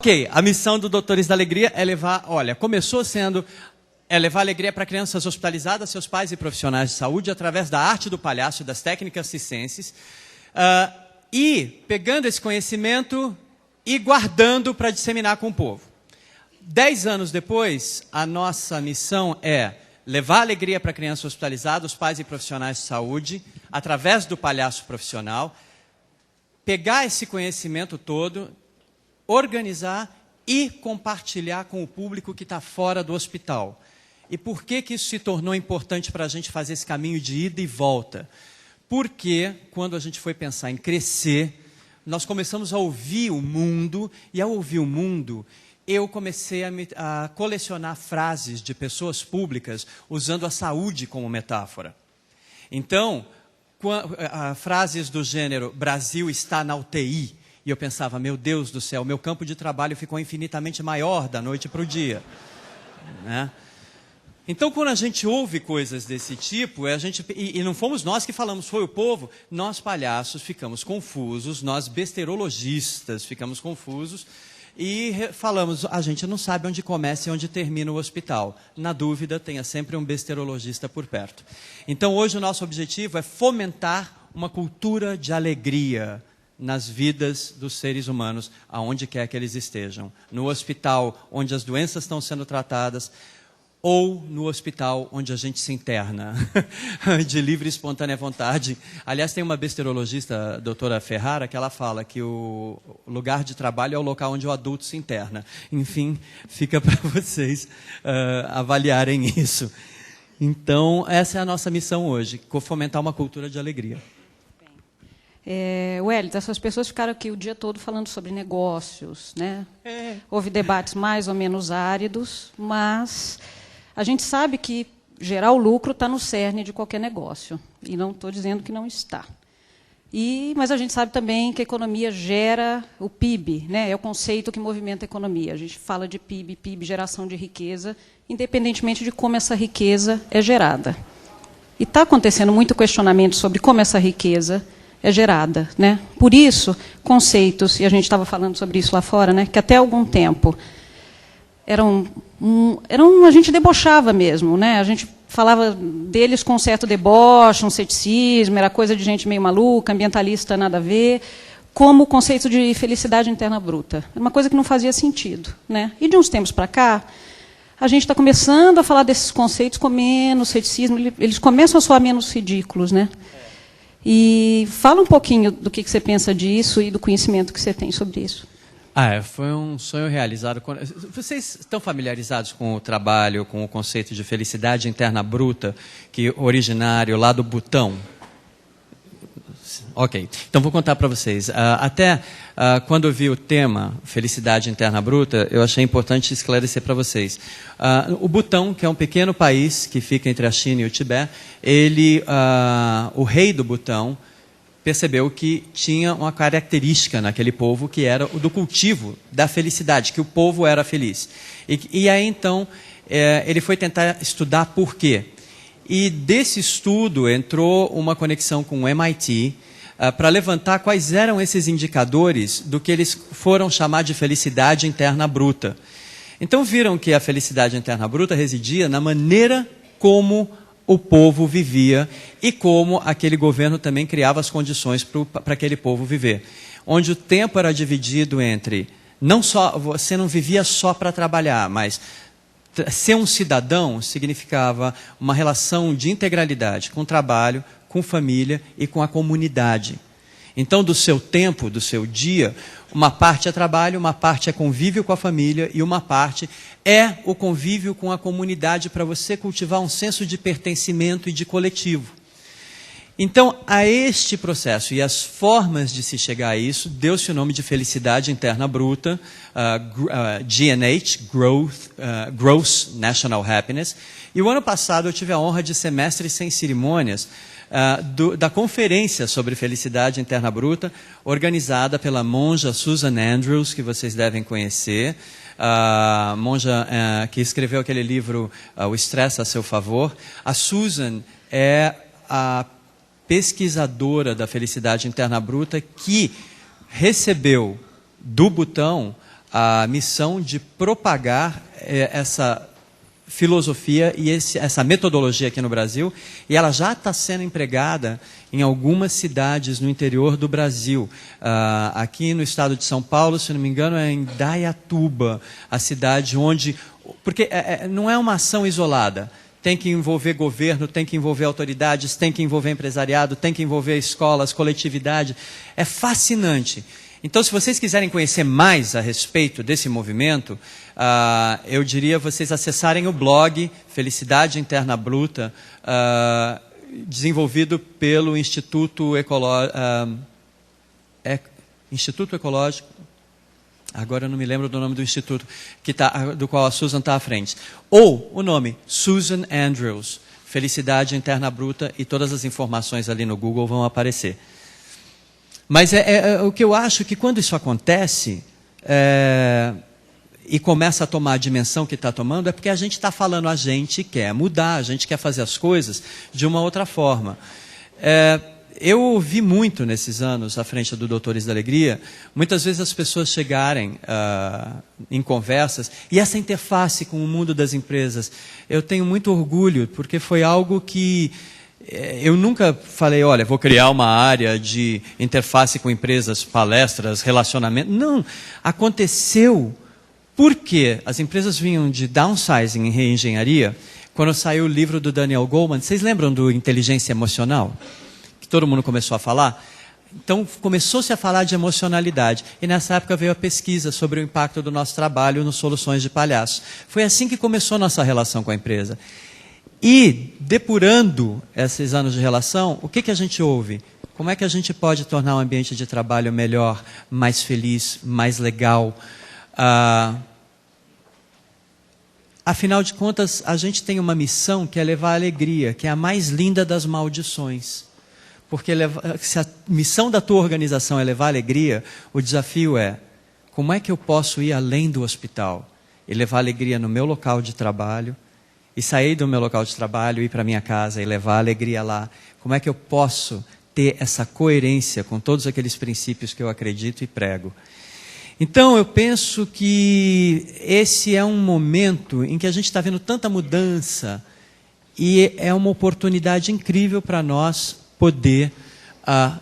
Ok, a missão do Doutores da Alegria é levar, começou sendo levar alegria para crianças hospitalizadas, seus pais e profissionais de saúde através da arte do palhaço e das técnicas circenses, e pegando esse conhecimento e guardando para disseminar com o povo. 10 anos depois, a nossa missão é levar alegria para crianças hospitalizadas, pais e profissionais de saúde, através do palhaço profissional, pegar esse conhecimento todo, organizar e compartilhar com o público que está fora do hospital. E por que isso se tornou importante para a gente fazer esse caminho de ida e volta? Porque quando a gente foi pensar em crescer, nós começamos a ouvir o mundo, e ao ouvir o mundo, eu comecei a colecionar frases de pessoas públicas usando a saúde como metáfora. Então, frases do gênero, Brasil está na UTI, e eu pensava, meu Deus do céu, meu campo de trabalho ficou infinitamente maior da noite para o dia. Né? Então, quando a gente ouve coisas desse tipo, e não fomos nós que falamos, foi o povo, nós palhaços ficamos confusos, nós besterologistas ficamos confusos, e falamos, a gente não sabe onde começa e onde termina o hospital. Na dúvida, tenha sempre um besterologista por perto. Então, hoje o nosso objetivo é fomentar uma cultura de alegria nas vidas dos seres humanos, aonde quer que eles estejam. No hospital, onde as doenças estão sendo tratadas, ou no hospital onde a gente se interna, de livre e espontânea vontade. Aliás, tem uma besterologista, a doutora Ferrara, que ela fala que o lugar de trabalho é o local onde o adulto se interna. Enfim, fica para vocês avaliarem isso. Então, essa é a nossa missão hoje, fomentar uma cultura de alegria. Wellington, essas pessoas ficaram aqui o dia todo falando sobre negócios, né? Houve debates mais ou menos áridos, mas a gente sabe que gerar o lucro está no cerne de qualquer negócio. E não estou dizendo que não está. Mas a gente sabe também que a economia gera o PIB, né? É o conceito que movimenta a economia. A gente fala de PIB, geração de riqueza, independentemente de como essa riqueza é gerada. E está acontecendo muito questionamento sobre como essa riqueza é gerada, né? Por isso, conceitos, e a gente estava falando sobre isso lá fora, né? Que até algum tempo a gente debochava mesmo, né? A gente falava deles com um certo deboche, um ceticismo, era coisa de gente meio maluca, ambientalista nada a ver, como o conceito de felicidade interna bruta. Era uma coisa que não fazia sentido, né? E de uns tempos para cá, a gente está começando a falar desses conceitos com menos ceticismo, eles começam a soar menos ridículos, né? E fala um pouquinho do que você pensa disso e do conhecimento que você tem sobre isso. Foi um sonho realizado. Vocês estão familiarizados com o trabalho, com o conceito de felicidade interna bruta, que é originário lá do Butão? Ok, então vou contar para vocês. Quando eu vi o tema Felicidade Interna Bruta, eu achei importante esclarecer para vocês. O Butão, que é um pequeno país que fica entre a China e o Tibete, o rei do Butão percebeu que tinha uma característica naquele povo que era o do cultivo da felicidade, que o povo era feliz. E aí então ele foi tentar estudar por quê. E desse estudo entrou uma conexão com o MIT, para levantar quais eram esses indicadores do que eles foram chamar de felicidade interna bruta. Então viram que a felicidade interna bruta residia na maneira como o povo vivia e como aquele governo também criava as condições para aquele povo viver. Onde o tempo era dividido entre, você não vivia só para trabalhar, mas ser um cidadão significava uma relação de integralidade com o trabalho, com família e com a comunidade. Então, do seu tempo, do seu dia, uma parte é trabalho, uma parte é convívio com a família e uma parte é o convívio com a comunidade para você cultivar um senso de pertencimento e de coletivo. Então, a este processo e as formas de se chegar a isso, deu-se o nome de felicidade interna bruta, GNH, Gross National Happiness. E o ano passado eu tive a honra de ser mestre sem cerimônias da conferência sobre felicidade interna bruta, organizada pela monja Susan Andrews, que vocês devem conhecer, a monja que escreveu aquele livro O Estresse a Seu Favor. A Susan é a pesquisadora da felicidade interna bruta que recebeu do Butão a missão de propagar essa filosofia e essa metodologia aqui no Brasil, e ela já está sendo empregada em algumas cidades no interior do Brasil. Aqui no estado de São Paulo, se não me engano, é em Indaiatuba, a cidade onde... Porque não é uma ação isolada. Tem que envolver governo, tem que envolver autoridades, tem que envolver empresariado, tem que envolver escolas, coletividade. É fascinante. Então, se vocês quiserem conhecer mais a respeito desse movimento, eu diria vocês acessarem o blog Felicidade Interna Bruta, desenvolvido pelo Instituto Ecológico, agora eu não me lembro do nome do instituto, do qual a Susan está à frente. Ou o nome, Susan Andrews, Felicidade Interna Bruta, e todas as informações ali no Google vão aparecer. Mas o que eu acho que quando isso acontece, e começa a tomar a dimensão que está tomando, é porque a gente está falando, a gente quer mudar, a gente quer fazer as coisas de uma outra forma. Eu ouvi muito nesses anos, à frente do Doutores da Alegria, muitas vezes as pessoas chegarem em conversas, e essa interface com o mundo das empresas, eu tenho muito orgulho, porque foi algo que eu nunca falei, olha, vou criar uma área de interface com empresas, palestras, relacionamento. Não, aconteceu porque as empresas vinham de downsizing em reengenharia, quando saiu o livro do Daniel Goleman. Vocês lembram do Inteligência Emocional? Que todo mundo começou a falar? Então, começou-se a falar de emocionalidade. E nessa época veio a pesquisa sobre o impacto do nosso trabalho nos Soluções de Palhaço. Foi assim que começou a nossa relação com a empresa. E, depurando esses anos de relação, o que a gente ouve? Como é que a gente pode tornar o ambiente de trabalho melhor, mais feliz, mais legal? Afinal de contas, a gente tem uma missão que é levar a alegria, que é a mais linda das maldições. Porque se a missão da tua organização é levar a alegria, o desafio é, como é que eu posso ir além do hospital e levar alegria no meu local de trabalho, e sair do meu local de trabalho, ir para a minha casa e levar a alegria lá? Como é que eu posso ter essa coerência com todos aqueles princípios que eu acredito e prego? Então, eu penso que esse é um momento em que a gente está vendo tanta mudança, e é uma oportunidade incrível para nós poder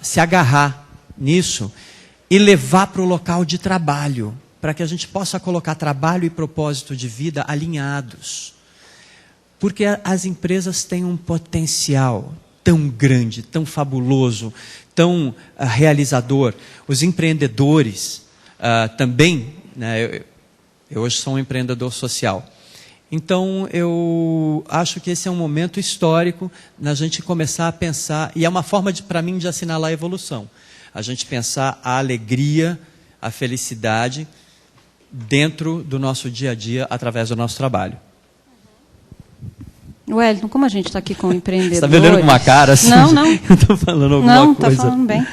se agarrar nisso e levar para o local de trabalho, para que a gente possa colocar trabalho e propósito de vida alinhados. Porque as empresas têm um potencial tão grande, tão fabuloso, tão realizador. Os empreendedores também, né, eu hoje sou um empreendedor social. Então, eu acho que esse é um momento histórico na gente começar a pensar, e é uma forma, para mim, de assinalar a evolução. A gente pensar a alegria, a felicidade dentro do nosso dia a dia, através do nosso trabalho. Wellington, como a gente está aqui com empreendedores... Você está me olhando com uma cara assim? Não. Eu estou falando alguma coisa. Não, está falando bem.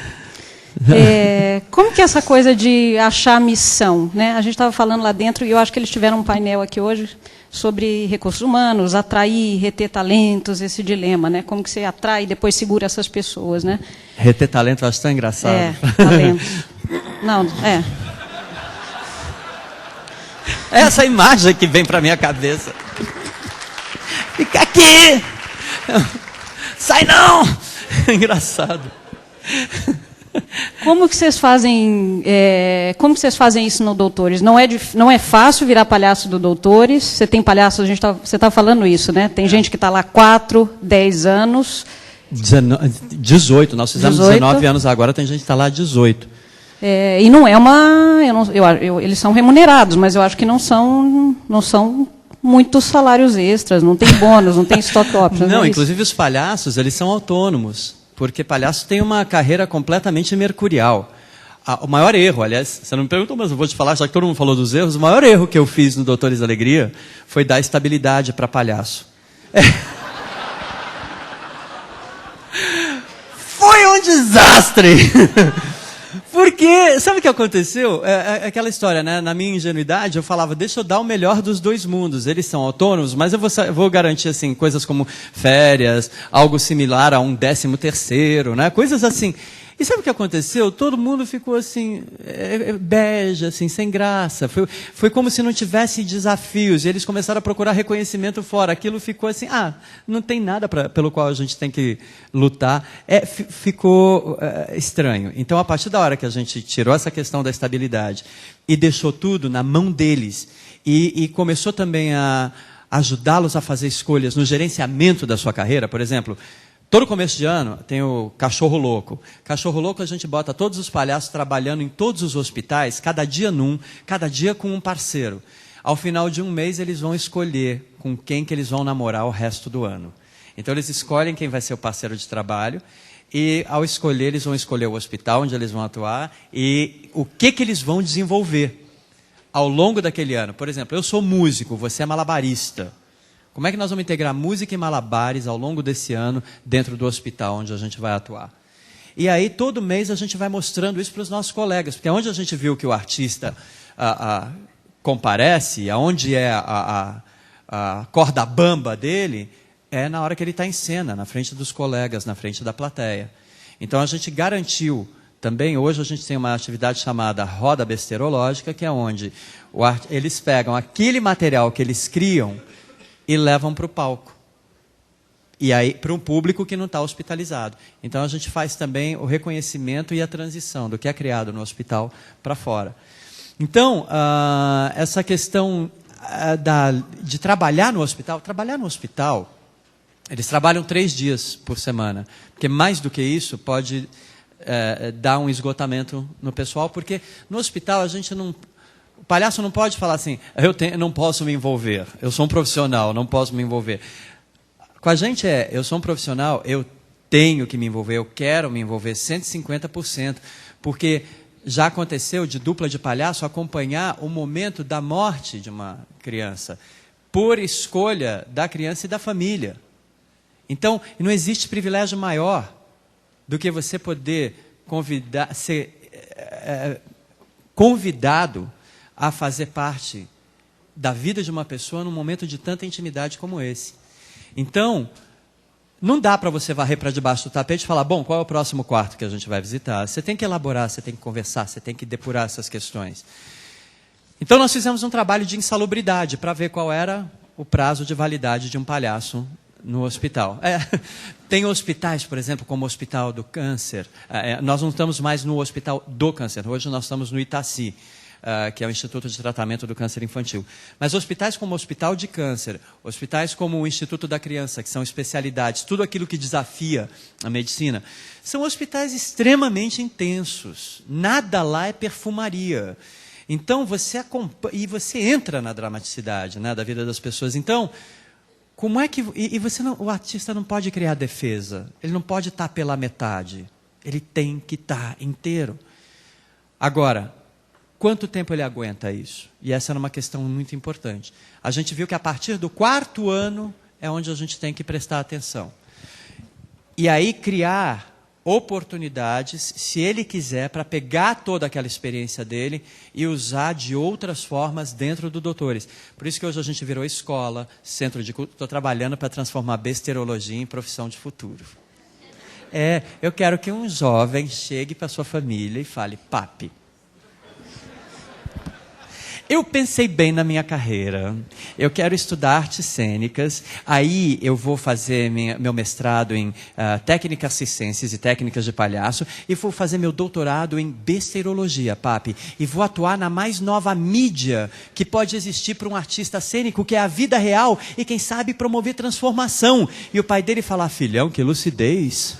Como que é essa coisa de achar missão? Né? A gente estava falando lá dentro, e eu acho que eles tiveram um painel aqui hoje sobre recursos humanos, atrair, reter talentos, esse dilema, né? Como que você atrai e depois segura essas pessoas, né? Reter talento, eu acho tão engraçado. Talento. Não, Essa imagem que vem para minha cabeça. Fica aqui! Sai não! Engraçado. Como que vocês fazem? Como que vocês fazem isso no Doutores? Não é fácil virar palhaço do Doutores. Você tem palhaço, você está falando isso, né? Tem gente que está lá 4, 10 anos. 18, nós fizemos 19 anos agora, tem gente que está lá 18. E não é uma... eles são remunerados, mas eu acho que não são muitos salários extras, não tem bônus, não tem stock options. Não, inclusive os palhaços, eles são autônomos, porque palhaço tem uma carreira completamente mercurial. O maior erro, aliás, você não me perguntou, mas eu vou te falar, já que todo mundo falou dos erros, o maior erro que eu fiz no Doutores da Alegria foi dar estabilidade para palhaço. Foi um desastre! Porque, sabe o que aconteceu? Aquela história, né? Na minha ingenuidade, eu falava, deixa eu dar o melhor dos dois mundos. Eles são autônomos, mas eu vou garantir assim, coisas como férias, algo similar a um 13º, né? Coisas assim. E sabe o que aconteceu? Todo mundo ficou assim, bege, assim, sem graça. Foi como se não tivesse desafios. E eles começaram a procurar reconhecimento fora. Aquilo ficou assim, não tem nada pelo qual a gente tem que lutar. Ficou estranho. Então, a partir da hora que a gente tirou essa questão da estabilidade e deixou tudo na mão deles, e começou também a ajudá-los a fazer escolhas no gerenciamento da sua carreira, por exemplo... Todo começo de ano tem o Cachorro Louco. Cachorro Louco a gente bota todos os palhaços trabalhando em todos os hospitais, cada dia cada dia com um parceiro. Ao final de um mês eles vão escolher com quem que eles vão namorar o resto do ano. Então eles escolhem quem vai ser o parceiro de trabalho e ao escolher eles vão escolher o hospital onde eles vão atuar e o que eles vão desenvolver ao longo daquele ano. Por exemplo, eu sou músico, você é malabarista. Como é que nós vamos integrar música e malabares ao longo desse ano dentro do hospital onde a gente vai atuar? E aí, todo mês, a gente vai mostrando isso para os nossos colegas, porque onde a gente viu que o artista comparece, aonde é a corda bamba dele, é na hora que ele está em cena, na frente dos colegas, na frente da plateia. Então, a gente garantiu também, hoje a gente tem uma atividade chamada Roda Besterológica, que é onde eles pegam aquele material que eles criam e levam para o palco. E aí, para um público que não está hospitalizado. Então, a gente faz também o reconhecimento e a transição do que é criado no hospital para fora. Então, essa questão de trabalhar no hospital, eles trabalham 3 dias por semana. Porque mais do que isso, pode dar um esgotamento no pessoal, porque no hospital a gente não... O palhaço não pode falar assim, não posso me envolver, eu sou um profissional, não posso me envolver. Com a gente eu sou um profissional, eu tenho que me envolver, eu quero me envolver 150%, porque já aconteceu de dupla de palhaço acompanhar o momento da morte de uma criança, por escolha da criança e da família. Então, não existe privilégio maior do que você poder ser convidado a fazer parte da vida de uma pessoa num momento de tanta intimidade como esse. Então, não dá para você varrer para debaixo do tapete e falar, bom, qual é o próximo quarto que a gente vai visitar? Você tem que elaborar, você tem que conversar, você tem que depurar essas questões. Então, nós fizemos um trabalho de insalubridade para ver qual era o prazo de validade de um palhaço no hospital. Tem hospitais, por exemplo, como o Hospital do Câncer. Nós não estamos mais no Hospital do Câncer, hoje nós estamos no Itaci, que é o Instituto de Tratamento do Câncer Infantil. Mas hospitais como o Hospital de Câncer, hospitais como o Instituto da Criança, que são especialidades, tudo aquilo que desafia a medicina, são hospitais extremamente intensos. Nada lá é perfumaria. Então, você entra na dramaticidade, né, da vida das pessoas. Então, como é que... o artista não pode criar defesa. Ele não pode estar pela metade. Ele tem que estar inteiro. Agora... Quanto tempo ele aguenta isso? E essa era uma questão muito importante. A gente viu que a partir do 4º ano é onde a gente tem que prestar atenção. E aí criar oportunidades, se ele quiser, para pegar toda aquela experiência dele e usar de outras formas dentro do Doutores. Por isso que hoje a gente virou escola, centro de culto. Estou trabalhando para transformar besterologia em profissão de futuro. Eu quero que um jovem chegue para sua família e fale, papi, eu pensei bem na minha carreira, eu quero estudar artes cênicas, aí eu vou fazer meu mestrado em técnicas circenses e técnicas de palhaço, e vou fazer meu doutorado em besterologia, papi, e vou atuar na mais nova mídia que pode existir para um artista cênico, que é a vida real, e quem sabe promover transformação. E o pai dele fala, filhão, que lucidez.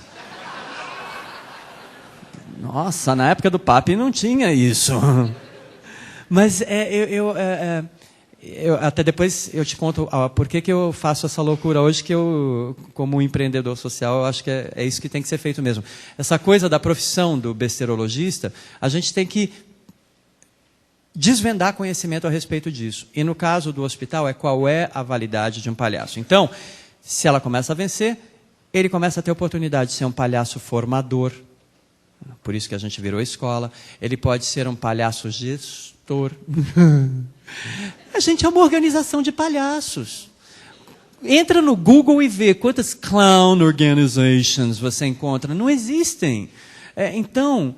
Nossa, na época do papi não tinha isso. Mas até depois eu te conto por que eu faço essa loucura hoje, que eu, como empreendedor social, eu acho que é isso que tem que ser feito mesmo. Essa coisa da profissão do besterologista, a gente tem que desvendar conhecimento a respeito disso. E no caso do hospital, qual é a validade de um palhaço. Então, se ela começa a vencer, ele começa a ter a oportunidade de ser um palhaço formador. Por isso que a gente virou escola. Ele pode ser um palhaço gestor. A gente é uma organização de palhaços. Entra no Google e vê quantas clown organizations você encontra. Não existem. Então,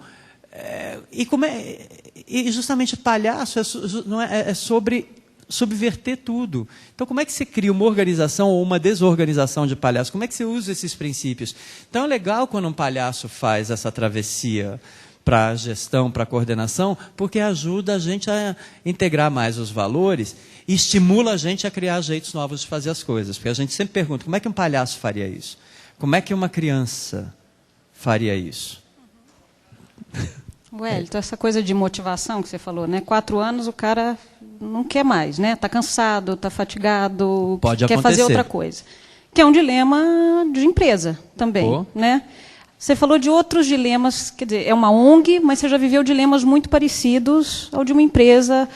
e justamente palhaço é sobre subverter tudo. Então, como é que você cria uma organização ou uma desorganização de palhaço? Como é que você usa esses princípios? Então, é legal quando um palhaço faz essa travessia para a gestão, para a coordenação, porque ajuda a gente a integrar mais os valores e estimula a gente a criar jeitos novos de fazer as coisas. Porque a gente sempre pergunta, como é que um palhaço faria isso? Como é que uma criança faria isso? Wellington, essa coisa de motivação que você falou, né? 4 anos o cara não quer mais, né? Está cansado, está fatigado, quer fazer outra coisa. Que é um dilema de empresa também, né? Você falou de outros dilemas, quer dizer, é uma ONG, mas você já viveu dilemas muito parecidos ao de uma empresa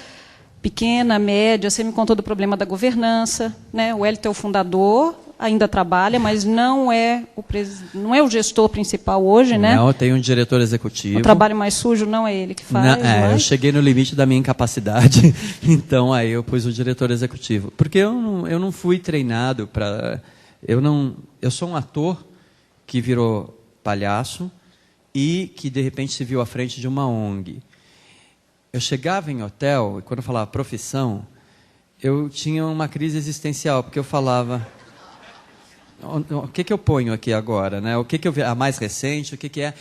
pequena, média. Você me contou do problema da governança, né? O Wellington é o fundador, ainda trabalha, mas não é o gestor principal hoje, né? Não, tem um diretor executivo. O trabalho mais sujo não é ele que faz. Eu cheguei no limite da minha incapacidade, então aí eu pus o diretor executivo. Porque eu não fui treinado para... Eu sou um ator que virou palhaço e que, de repente, se viu à frente de uma ONG. Eu chegava em hotel, e quando eu falava profissão, eu tinha uma crise existencial, porque eu falava... O que eu ponho aqui agora, né? O que eu vi, a mais recente, o que é?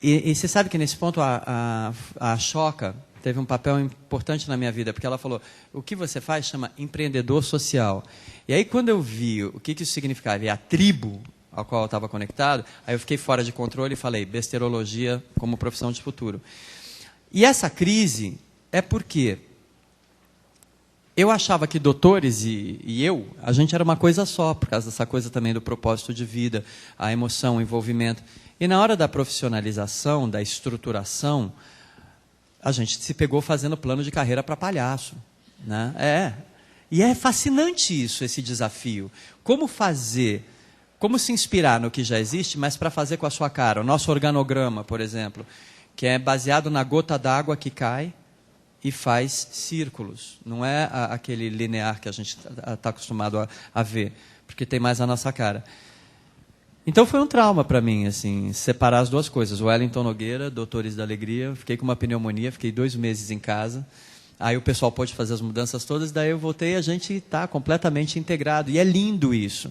E você sabe que nesse ponto a Choca teve um papel importante na minha vida, porque ela falou: o que você faz chama empreendedor social. E aí quando eu vi o que isso significava, e a tribo ao qual eu estava conectado, aí eu fiquei fora de controle e falei: besterologia como profissão de futuro. E essa crise é porque eu achava que doutores e a gente era uma coisa só, por causa dessa coisa também do propósito de vida, a emoção, o envolvimento. E na hora da profissionalização, da estruturação, a gente se pegou fazendo plano de carreira para palhaço, né? E é fascinante isso, esse desafio. Como se inspirar no que já existe, mas para fazer com a sua cara. O nosso organograma, por exemplo, que é baseado na gota d'água que cai e faz círculos. Não é aquele linear que a gente está acostumado a ver, porque tem mais a nossa cara. Então foi um trauma para mim, assim, separar as duas coisas. O Wellington Nogueira, Doutores da Alegria, fiquei com uma pneumonia, fiquei 2 meses em casa. Aí o pessoal pôde fazer as mudanças todas, daí eu voltei e a gente está completamente integrado. E é lindo isso.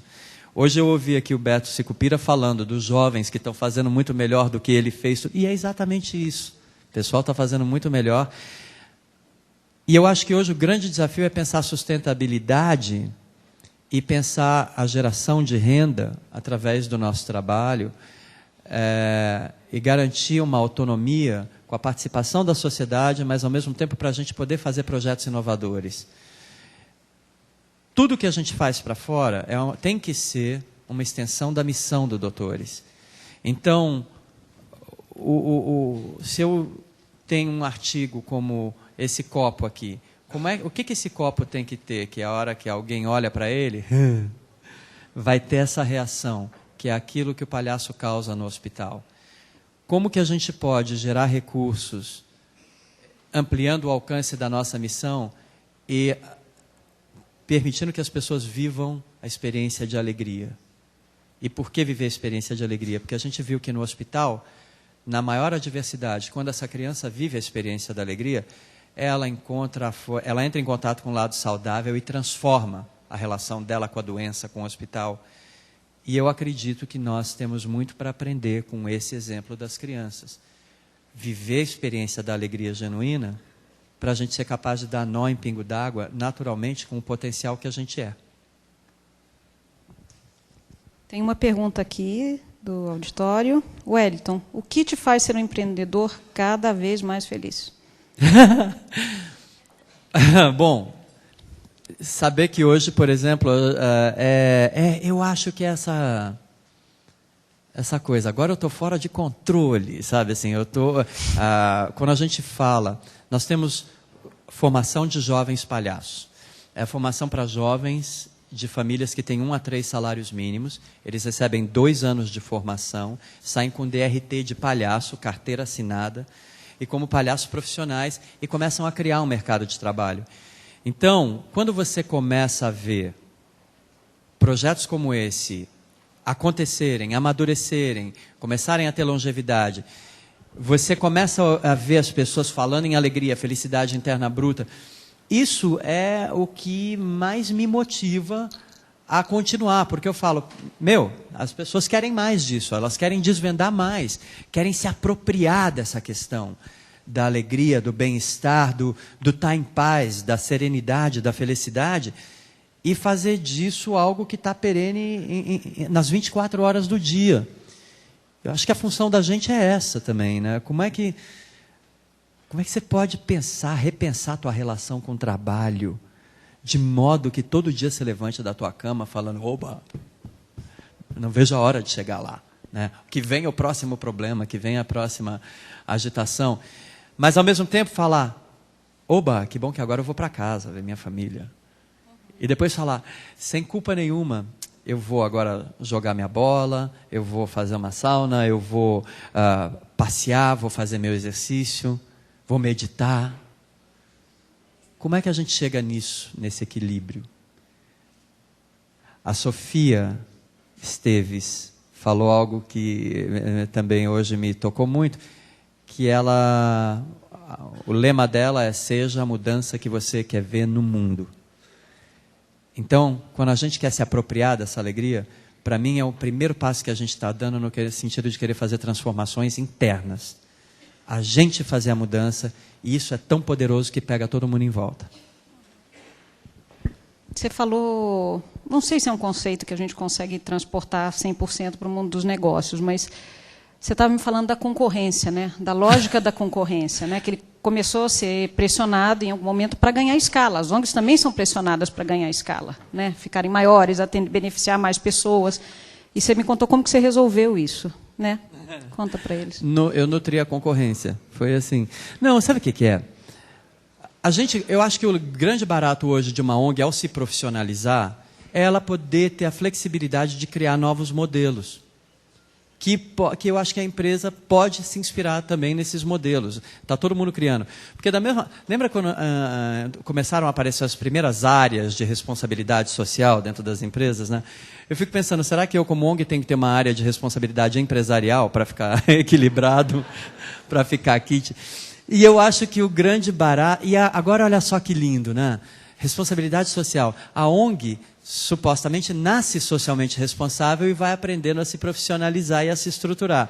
Hoje eu ouvi aqui o Beto Sicupira falando dos jovens que estão fazendo muito melhor do que ele fez. E é exatamente isso. O pessoal está fazendo muito melhor. E eu acho que hoje o grande desafio é pensar a sustentabilidade e pensar a geração de renda através do nosso trabalho e garantir uma autonomia com a participação da sociedade, mas ao mesmo tempo para a gente poder fazer projetos inovadores. Tudo que a gente faz para fora tem que ser uma extensão da missão do Doutores. Então, se eu tenho um artigo como esse copo aqui, o que esse copo tem que ter, que a hora que alguém olha para ele, vai ter essa reação, que é aquilo que o palhaço causa no hospital. Como que a gente pode gerar recursos, ampliando o alcance da nossa missão e permitindo que as pessoas vivam a experiência de alegria? E por que viver a experiência de alegria? Porque a gente viu que no hospital, na maior adversidade, quando essa criança vive a experiência da alegria, ela entra em contato com o lado saudável e transforma a relação dela com a doença, com o hospital. E eu acredito que nós temos muito para aprender com esse exemplo das crianças. Viver a experiência da alegria genuína para a gente ser capaz de dar nó em pingo d'água naturalmente com o potencial que a gente é. Tem uma pergunta aqui do auditório. Wellington, o que te faz ser um empreendedor cada vez mais feliz? Bom, saber que hoje, por exemplo, eu acho que essa coisa, agora eu estou fora de controle, sabe? Assim, quando a gente fala, nós temos formação de jovens palhaços. É a formação para jovens de famílias que têm 1 a 3 salários mínimos. Eles recebem 2 anos de formação, saem com DRT de palhaço, carteira assinada, e como palhaços profissionais, e começam a criar um mercado de trabalho. Então, quando você começa a ver projetos como esse acontecerem, amadurecerem, começarem a ter longevidade, você começa a ver as pessoas falando em alegria, felicidade interna bruta. Isso é o que mais me motiva a continuar, porque eu falo, as pessoas querem mais disso, elas querem desvendar mais, querem se apropriar dessa questão da alegria, do bem-estar, do estar em paz, da serenidade, da felicidade, e fazer disso algo que está perene nas 24 horas do dia. Eu acho que a função da gente é essa também, né? Como é que você pode repensar a tua relação com o trabalho, de modo que todo dia você levante da tua cama falando, oba, não vejo a hora de chegar lá, né? Que venha o próximo problema, que venha a próxima agitação. Mas ao mesmo tempo falar, oba, que bom que agora eu vou para casa ver minha família. E depois falar, sem culpa nenhuma, eu vou agora jogar minha bola, eu vou fazer uma sauna, eu vou passear, vou fazer meu exercício, vou meditar. Como é que a gente chega nisso, nesse equilíbrio? A Sofia Esteves falou algo que também hoje me tocou muito, que o lema dela é: seja a mudança que você quer ver no mundo. Então, quando a gente quer se apropriar dessa alegria, para mim é o primeiro passo que a gente está dando no sentido de querer fazer transformações internas. A gente fazer a mudança, e isso é tão poderoso que pega todo mundo em volta. Você falou, não sei se é um conceito que a gente consegue transportar 100% para o mundo dos negócios, mas você estava me falando da concorrência, né? Da lógica da concorrência, né? Que ele começou a ser pressionado em algum momento para ganhar escala. As ONGs também são pressionadas para ganhar escala, né? Ficarem maiores, beneficiar mais pessoas. E você me contou como que você resolveu isso, né? Conta para eles. Eu nutri a concorrência. Foi assim. Não, sabe o que é? Eu acho que o grande barato hoje de uma ONG, ao se profissionalizar, é ela poder ter a flexibilidade de criar novos modelos. Que eu acho que a empresa pode se inspirar também nesses modelos. Está todo mundo criando. Porque lembra quando começaram a aparecer as primeiras áreas de responsabilidade social dentro das empresas, né? Eu fico pensando, será que eu como ONG tenho que ter uma área de responsabilidade empresarial para ficar equilibrado, para ficar kit? E eu acho que o grande barato... agora olha só que lindo, né? Responsabilidade social. A ONG supostamente nasce socialmente responsável e vai aprendendo a se profissionalizar e a se estruturar.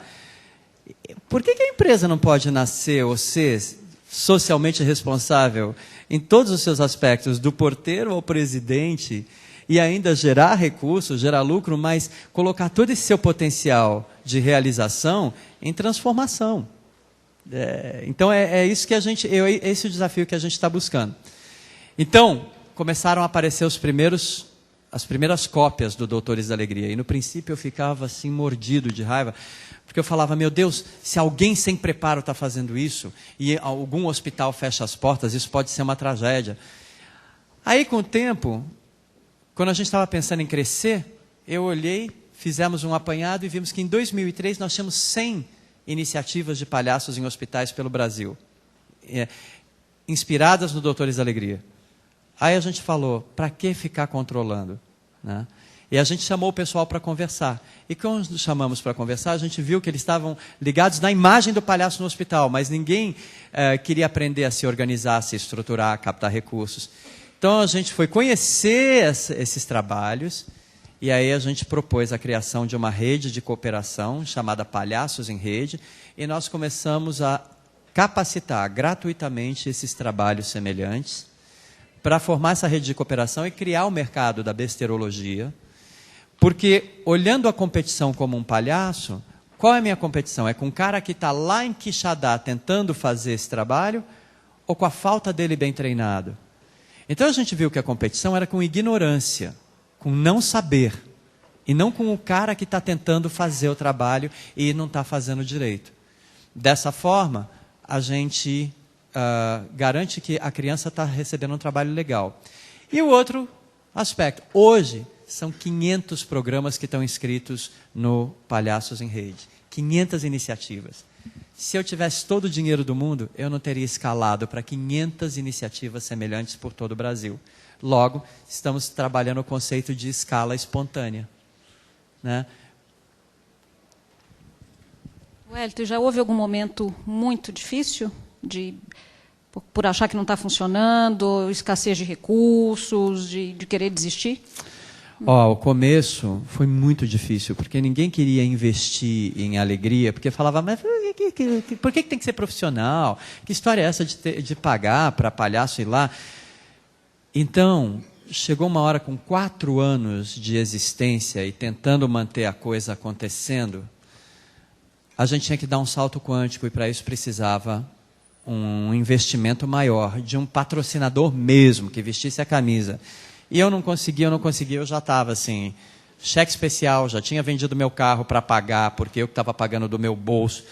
Por que a empresa não pode nascer ou ser socialmente responsável em todos os seus aspectos, do porteiro ao presidente, e ainda gerar recursos, gerar lucro, mas colocar todo esse seu potencial de realização em transformação? Então é isso que esse é o desafio que a gente está buscando. Então, começaram a aparecer as primeiras cópias do Doutores da Alegria. E no princípio eu ficava assim mordido de raiva, porque eu falava, meu Deus, se alguém sem preparo está fazendo isso, e algum hospital fecha as portas, isso pode ser uma tragédia. Aí com o tempo, quando a gente estava pensando em crescer, eu olhei, fizemos um apanhado e vimos que em 2003 nós tínhamos 100 iniciativas de palhaços em hospitais pelo Brasil, inspiradas no Doutores da Alegria. Aí a gente falou, para que ficar controlando? Né? E a gente chamou o pessoal para conversar. E quando chamamos para conversar, a gente viu que eles estavam ligados na imagem do palhaço no hospital, mas ninguém queria aprender a se organizar, a se estruturar, a captar recursos. Então a gente foi conhecer esses trabalhos, e aí a gente propôs a criação de uma rede de cooperação chamada Palhaços em Rede, e nós começamos a capacitar gratuitamente esses trabalhos semelhantes, para formar essa rede de cooperação e criar o mercado da besterologia. Porque, olhando a competição como um palhaço, qual é a minha competição? É com um cara que está lá em Quixadá tentando fazer esse trabalho, ou com a falta dele bem treinado? Então a gente viu que a competição era com ignorância, com não saber, e não com o cara que está tentando fazer o trabalho e não está fazendo direito. Dessa forma, a gente garante que a criança está recebendo um trabalho legal. E o outro aspecto, hoje são 500 programas que estão inscritos no Palhaços em Rede, 500 iniciativas. Se eu tivesse todo o dinheiro do mundo, eu não teria escalado para 500 iniciativas semelhantes por todo o Brasil. Logo, estamos trabalhando o conceito de escala espontânea, né? Wellington, já houve algum momento muito difícil por achar que não está funcionando, escassez de recursos, de querer desistir? O começo foi muito difícil, porque ninguém queria investir em alegria, porque falava, mas por que tem que ser profissional? Que história é essa de pagar para palhaço ir lá? Então, chegou uma hora com 4 anos de existência e tentando manter a coisa acontecendo, a gente tinha que dar um salto quântico e para isso precisava um investimento maior, de um patrocinador mesmo, que vestisse a camisa. E eu não conseguia, eu já estava assim, cheque especial, já tinha vendido meu carro para pagar, porque eu que estava pagando do meu bolso.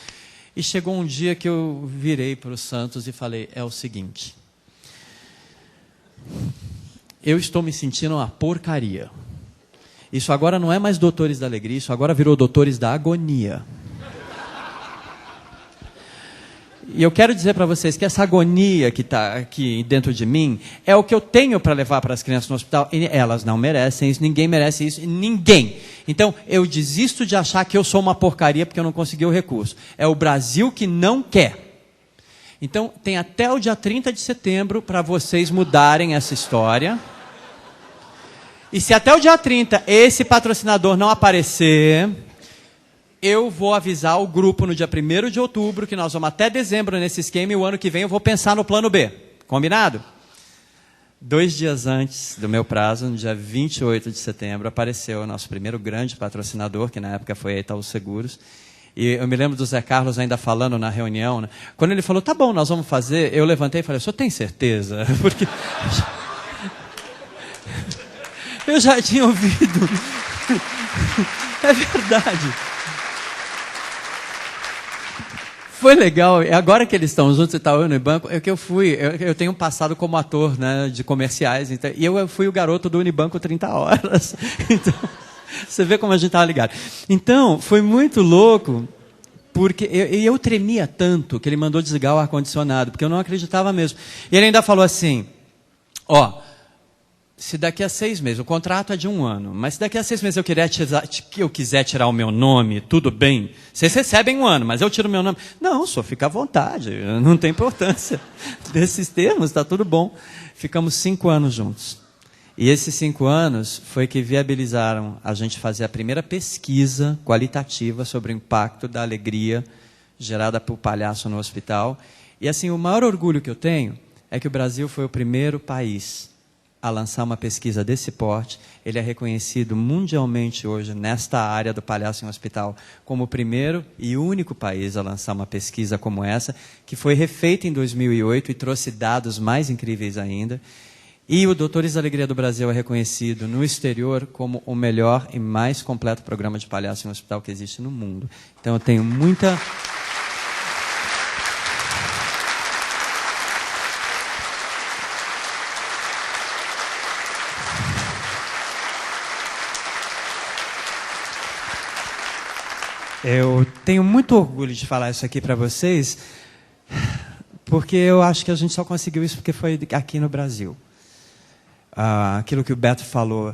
E chegou um dia que eu virei para o Santos e falei, é o seguinte, eu estou me sentindo uma porcaria. Isso agora não é mais Doutores da Alegria, isso agora virou Doutores da Agonia. E eu quero dizer para vocês que essa agonia que está aqui dentro de mim é o que eu tenho para levar para as crianças no hospital. E elas não merecem isso, ninguém merece isso, ninguém. Então, eu desisto de achar que eu sou uma porcaria porque eu não consegui o recurso. É o Brasil que não quer. Então, tem até o dia 30 de setembro para vocês mudarem essa história. E se até o dia 30 esse patrocinador não aparecer, eu vou avisar o grupo no dia 1º de outubro, que nós vamos até dezembro nesse esquema, e o ano que vem eu vou pensar no plano B. Combinado? 2 dias antes do meu prazo, no dia 28 de setembro, apareceu o nosso primeiro grande patrocinador, que na época foi a Itaú Seguros. E eu me lembro do Zé Carlos ainda falando na reunião, né? Quando ele falou, tá bom, nós vamos fazer, eu levantei e falei, o senhor tem certeza? Porque eu já tinha ouvido. É verdade. Foi legal, agora que eles estão juntos e tal, eu no banco, é que eu tenho um passado como ator, né, de comerciais, então, e eu fui o garoto do Unibanco 30 horas. Então, você vê como a gente estava ligado. Então, foi muito louco, porque eu tremia tanto que ele mandou desligar o ar-condicionado, porque eu não acreditava mesmo. E ele ainda falou assim, se daqui a 6 meses, o contrato é de 1 ano, mas se daqui a 6 meses eu quiser tirar o meu nome, tudo bem. Vocês recebem 1 ano, mas eu tiro o meu nome. Não, só fica à vontade, não tem importância desses termos, está tudo bom. Ficamos 5 anos juntos. E esses 5 anos foi que viabilizaram a gente fazer a primeira pesquisa qualitativa sobre o impacto da alegria gerada por palhaço no hospital. E assim, o maior orgulho que eu tenho é que o Brasil foi o primeiro país a lançar uma pesquisa desse porte. Ele é reconhecido mundialmente hoje, nesta área do palhaço em hospital, como o primeiro e único país a lançar uma pesquisa como essa, que foi refeita em 2008 e trouxe dados mais incríveis ainda. E o Doutores da Alegria do Brasil é reconhecido no exterior como o melhor e mais completo programa de palhaço em hospital que existe no mundo. Então eu tenho muita... Eu tenho muito orgulho de falar isso aqui para vocês, porque eu acho que a gente só conseguiu isso porque foi aqui no Brasil. Aquilo que o Beto falou,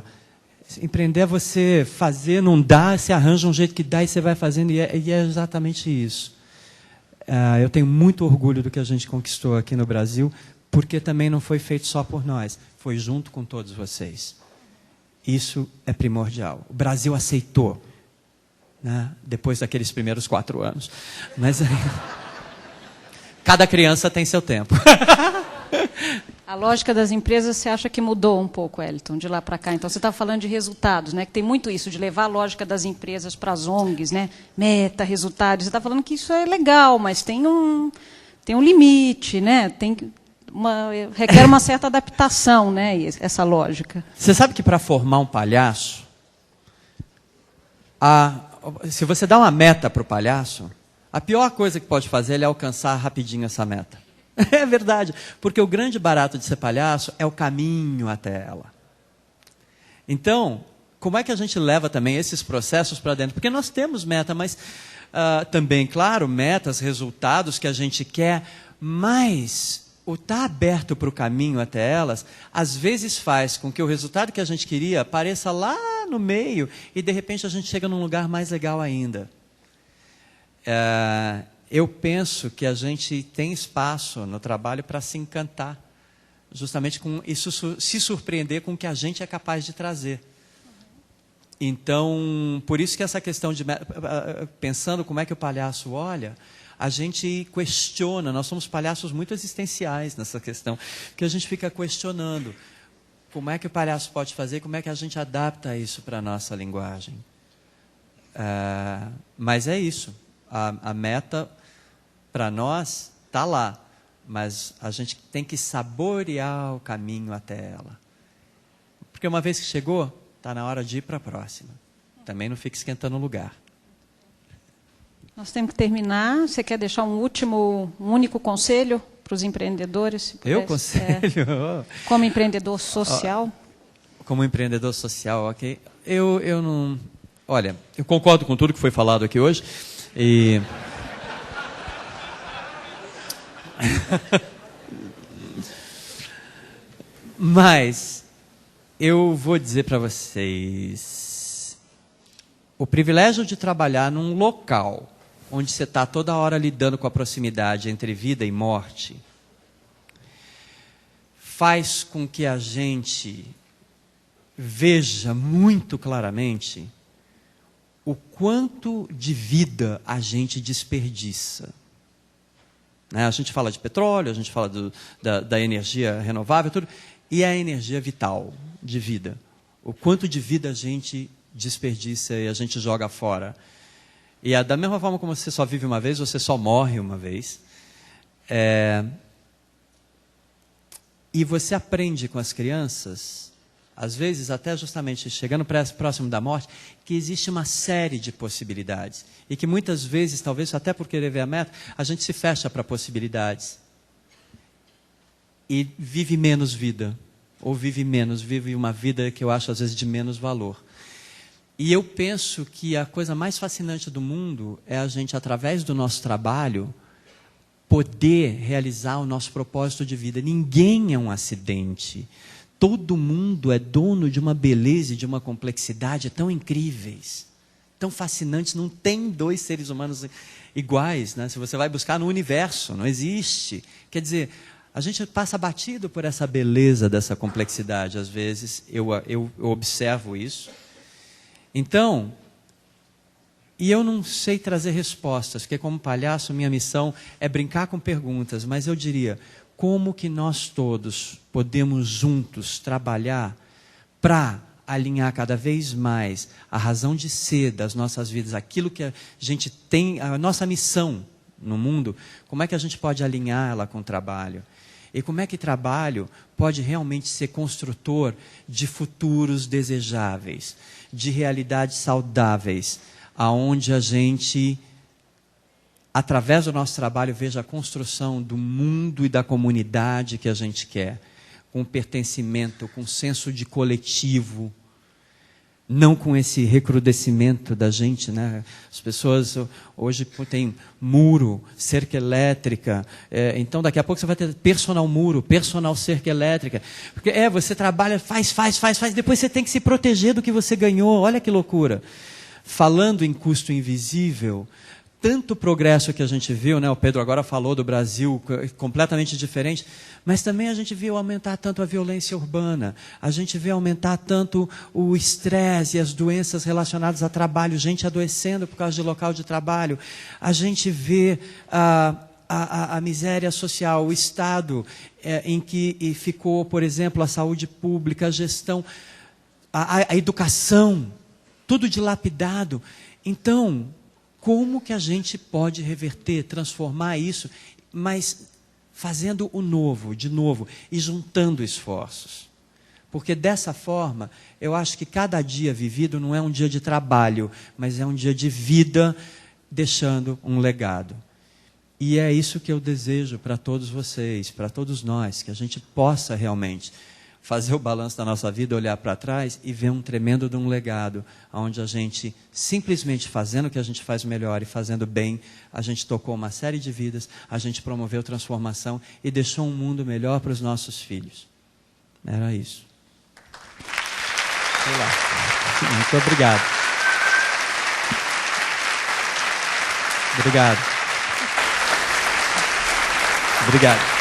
empreender é você fazer, não dá, você arranja um jeito que dá e você vai fazendo, e é exatamente isso. Eu tenho muito orgulho do que a gente conquistou aqui no Brasil, porque também não foi feito só por nós, foi junto com todos vocês. Isso é primordial. O Brasil aceitou. Né? Depois daqueles primeiros 4 anos. Mas cada criança tem seu tempo. A lógica das empresas, você acha que mudou um pouco, Wellington, de lá para cá? Então, você está falando de resultados, né? Que tem muito isso, de levar a lógica das empresas para as ONGs, né? Meta, resultados. Você está falando que isso é legal, mas tem um limite, né? Requer uma certa adaptação, né? Essa lógica. Você sabe que para formar um palhaço, se você dá uma meta para o palhaço, a pior coisa que pode fazer é alcançar rapidinho essa meta. É verdade, porque o grande barato de ser palhaço é o caminho até ela. Então, como é que a gente leva também esses processos para dentro? Porque nós temos meta, mas também, claro, metas, resultados que a gente quer, mas o estar aberto para o caminho até elas, às vezes faz com que o resultado que a gente queria apareça lá no meio e, de repente, a gente chega num lugar mais legal ainda. eu penso que a gente tem espaço no trabalho para se encantar, justamente com isso, se surpreender com o que a gente é capaz de trazer. Então, por isso que essa questão de pensando como é que o palhaço olha, a gente questiona, nós somos palhaços muito existenciais nessa questão, que a gente fica questionando como é que o palhaço pode fazer, como é que a gente adapta isso para a nossa linguagem. Mas é isso, a meta para nós está lá, mas a gente tem que saborear o caminho até ela. Porque uma vez que chegou, está na hora de ir para a próxima. Também não fique esquentando o lugar. Nós temos que terminar. Você quer deixar um único conselho para os empreendedores? Eu conselho? Como empreendedor social? Como empreendedor social, ok. Eu não... Olha, eu concordo com tudo que foi falado aqui hoje. E... Mas eu vou dizer para vocês, o privilégio de trabalhar num local onde você está toda hora lidando com a proximidade entre vida e morte, faz com que a gente veja muito claramente o quanto de vida a gente desperdiça. A gente fala de petróleo, a gente fala da energia renovável, tudo, e a energia vital de vida. O quanto de vida a gente desperdiça e a gente joga fora. E da mesma forma como você só vive uma vez, você só morre uma vez. E você aprende com as crianças, às vezes até justamente chegando próximo da morte, que existe uma série de possibilidades. E que muitas vezes, talvez até por querer ver a meta, a gente se fecha para possibilidades. E vive menos vida. Ou vive uma vida que eu acho às vezes de menos valor. E eu penso que a coisa mais fascinante do mundo é a gente, através do nosso trabalho, poder realizar o nosso propósito de vida. Ninguém é um acidente. Todo mundo é dono de uma beleza e de uma complexidade tão incríveis, tão fascinantes. Não tem dois seres humanos iguais, né? Se você vai buscar no universo, não existe. Quer dizer, a gente passa batido por essa beleza dessa complexidade. Às vezes, eu observo isso. Então, e eu não sei trazer respostas, porque como palhaço, minha missão é brincar com perguntas, mas eu diria, como que nós todos podemos juntos trabalhar para alinhar cada vez mais a razão de ser das nossas vidas, aquilo que a gente tem, a nossa missão no mundo, como é que a gente pode alinhar ela com o trabalho? E como é que trabalho pode realmente ser construtor de futuros desejáveis, de realidades saudáveis, aonde a gente, através do nosso trabalho, veja a construção do mundo e da comunidade que a gente quer, com pertencimento, com senso de coletivo, não com esse recrudescimento da gente, né? As pessoas hoje têm muro, cerca elétrica, então daqui a pouco você vai ter personal muro, personal cerca elétrica, porque você trabalha, faz, depois você tem que se proteger do que você ganhou, olha que loucura. Falando em custo invisível, tanto progresso que a gente viu, né? O Pedro agora falou do Brasil completamente diferente, mas também a gente viu aumentar tanto a violência urbana, a gente vê aumentar tanto o estresse e as doenças relacionadas a trabalho, gente adoecendo por causa de local de trabalho, a gente vê a miséria social, o estado em que ficou, por exemplo, a saúde pública, a gestão, a educação, tudo dilapidado. Então, como que a gente pode reverter, transformar isso, mas fazendo o novo, de novo, e juntando esforços? Porque dessa forma, eu acho que cada dia vivido não é um dia de trabalho, mas é um dia de vida, deixando um legado. E é isso que eu desejo para todos vocês, para todos nós, que a gente possa realmente fazer o balanço da nossa vida, olhar para trás e ver um tremendo de um legado, onde a gente, simplesmente fazendo o que a gente faz melhor e fazendo bem, a gente tocou uma série de vidas, a gente promoveu transformação e deixou um mundo melhor para os nossos filhos. Era isso. Sei lá. Muito obrigado. Obrigado. Obrigado.